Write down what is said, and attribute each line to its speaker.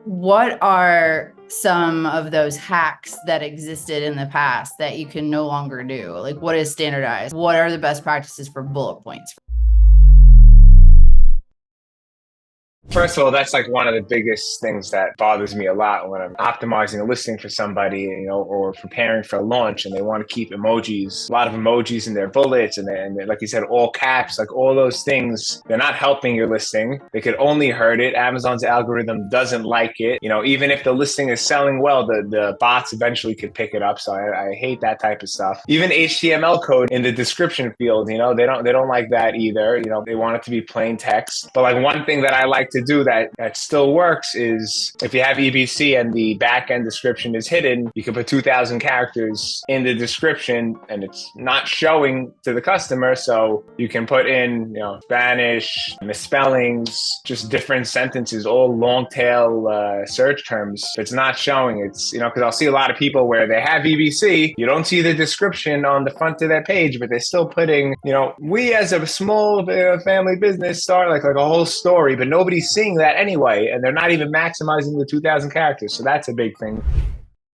Speaker 1: what are some of those hacks that existed in the past that you can no longer do? Like, what is standardized? What are the best practices for bullet points?
Speaker 2: First of all, that's like one of the biggest things that bothers me a lot when I'm optimizing a listing for somebody, or preparing for a launch and they want to keep emojis, a lot of emojis in their bullets and they're, like you said, all caps, like all those things, they're not helping your listing. They could only hurt it. Amazon's algorithm doesn't like it. Even if the listing is selling well, the bots eventually could pick it up. So I hate that type of stuff. Even HTML code in the description field, they don't like that either. They want it to be plain text. But like one thing that I like to do that still works is if you have EBC and the backend description is hidden, you can put 2,000 characters in the description and it's not showing to the customer. So you can put in, Spanish, misspellings, just different sentences, all long tail search terms. It's not showing. It's, because I'll see a lot of people where they have EBC, you don't see the description on the front of their page, but they're still putting, we as a small family business start like a whole story, but nobody's seeing that anyway, and they're not even maximizing the 2,000 characters. So that's a big thing.